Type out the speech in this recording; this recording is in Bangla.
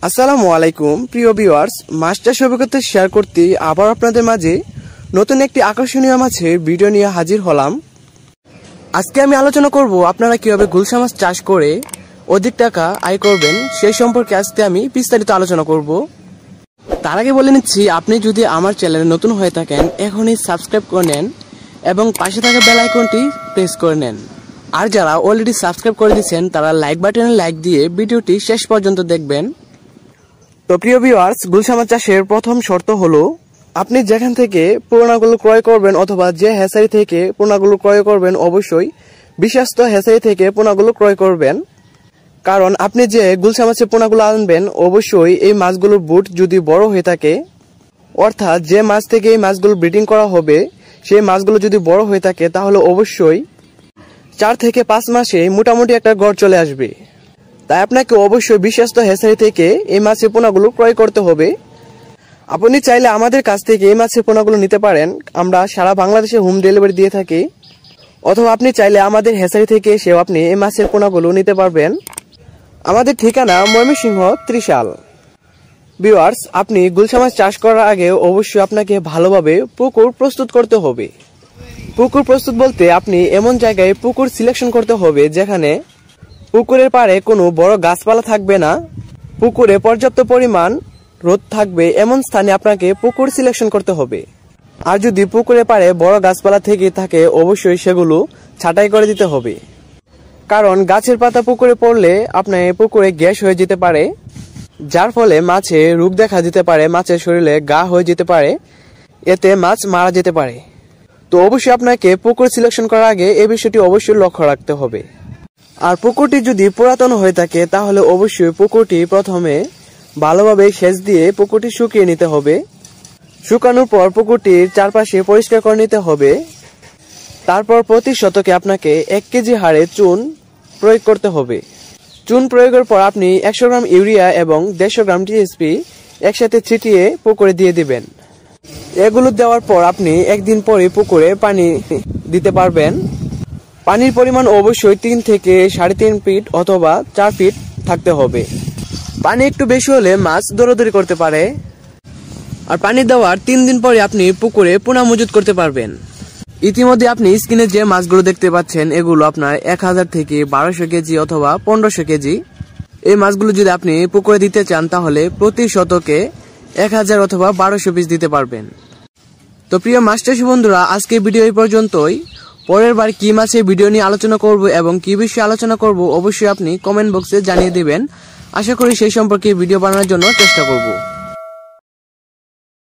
আসসালামু আলাইকুম প্রিয় ভিউয়ার্স, মাছ চাষ অভিজ্ঞতা শেয়ার করতে আবার আপনাদের মাঝে নতুন একটি আকর্ষণীয় মাছের ভিডিও নিয়ে হাজির হলাম। আজকে আমি আলোচনা করব আপনারা কিভাবে গুলশা মাছ চাষ করে অধিক টাকা আয় করবেন সেই সম্পর্কে আজকে আমি বিস্তারিত আলোচনা করব। তার আগে বলে নিচ্ছি, আপনি যদি আমার চ্যানেলে নতুন হয়ে থাকেন এখনই সাবস্ক্রাইব করে নেন এবং পাশে থাকা বেল আইকনটি প্রেস করে নেন। আর যারা অলরেডি সাবস্ক্রাইব করে দিয়েছেন তারা লাইক বাটনে লাইক দিয়ে ভিডিওটি শেষ পর্যন্ত দেখবেন। তো প্রিয় ভিউয়ার্স, গুলশা মাছ চাষের প্রথম শর্ত হলো আপনি যেখান থেকে পোনাগুলো ক্রয় করবেন অথবা যে হ্যাচারি থেকে পোনাগুলো ক্রয় করবেন অবশ্যই বিশ্বস্ত হ্যাচারি থেকে পোনাগুলো ক্রয় করবেন। কারণ আপনি যে গুলশা মাছের পোনাগুলো আনবেন অবশ্যই এই মাছগুলোর বুট যদি বড় হয়ে থাকে, অর্থাৎ যে মাছ থেকে এই মাছগুলো ব্রিডিং করা হবে সেই মাছগুলো যদি বড় হয়ে থাকে তাহলে অবশ্যই 4 থেকে 5 মাসে মোটামুটি একটা গড় চলে আসবে। তাই আপনাকে অবশ্যই বিশ্বস্ত হ্যাচারি থেকে এই মাছের পোনাগুলো ক্রয় করতে হবে। আপনি চাইলে আমাদের কাছ থেকে এই মাছের পোনাগুলো নিতে পারেন, আমরা সারা বাংলাদেশে হোম ডেলিভারি দিয়ে থাকি। অথবা আপনি চাইলে আমাদের হ্যাচারি থেকে এসেও আপনি এই মাছের পোনাগুলো নিতে পারবেন। আমাদের ঠিকানা ময়মনসিংহ ত্রিশাল। ভিউয়ার্স, আপনি গুলশা মাছ চাষ করার আগে অবশ্যই আপনাকে ভালোভাবে পুকুর প্রস্তুত করতে হবে। পুকুর প্রস্তুত বলতে আপনি এমন জায়গায় পুকুর সিলেকশন করতে হবে যেখানে পুকুরের পাড়ে কোনো বড় গাছপালা থাকবে না, পুকুরে পর্যাপ্ত পরিমাণ রোদ থাকবে এমন স্থানে আপনাকে পুকুর সিলেকশন করতে হবে। আর যদি পুকুরের পাড়ে বড় গাছপালা থেকে থাকে অবশ্যই সেগুলো ছাঁটাই করে দিতে হবে। কারণ গাছের পাতা পুকুরে পড়লে আপনার পুকুরে গ্যাস হয়ে যেতে পারে, যার ফলে মাছে রোগ দেখা দিতে পারে, মাছের শরীরে ঘা হয়ে যেতে পারে, এতে মাছ মারা যেতে পারে। তো অবশ্যই আপনাকে পুকুর সিলেকশন করার আগে এই বিষয়টি অবশ্যই লক্ষ্য রাখতে হবে। আর পুকুরটি যদি পুরাতন হয়ে থাকে তাহলে অবশ্যই পুকুরটি প্রথমে ভালোভাবে সেচ দিয়ে পুকুরটি শুকিয়ে নিতে হবে। শুকানোর পর পুকুরটির চারপাশে পরিষ্কার করে নিতে হবে। তারপর প্রতি শতকে আপনাকে 1 কেজি হারে চুন প্রয়োগ করতে হবে। চুন প্রয়োগের পর আপনি 100 গ্রাম ইউরিয়া এবং 150 গ্রাম টিএসপি একসাথে ছিটিয়ে পুকুরে দিয়ে দিবেন। এগুলো দেওয়ার পর আপনি একদিন পরে পুকুরে পানি দিতে পারবেন। পানির পরিমাণ অবশ্যই 3 থেকে 3.5 ফিট অথবা 4 ফিট থাকতে হবে। পানি একটু বেশি হলে মাছ দৌড়াদৌড়ি করতে পারে। আর পানি দেওয়ার 3 দিন পরে আপনি পুকুরে পোনা মজুত করতে পারবেন। ইতিমধ্যে আপনি স্ক্রিনে যে মাছগুলো দেখতে পাচ্ছেন এগুলো আপনার 1000 থেকে 1200 কেজি অথবা 1500 কেজি। এই মাছগুলো যদি আপনি পুকুরে দিতে চান তাহলে প্রতি শতকে 1000 অথবা 1200 পিস দিতে পারবেন। তো প্রিয় মাছ চাষী বন্ধুরা, আজকে ভিডিও এই পর্যন্তই। পরের বার কি মাছের ভিডিও নিয়ে আলোচনা করব এবং কি বিষয়ে আলোচনা করব অবশ্যই আপনি কমেন্ট বক্সে জানিয়ে দিবেন। আশা করি সেই সম্পর্কে ভিডিও বানানোর জন্য চেষ্টা করব।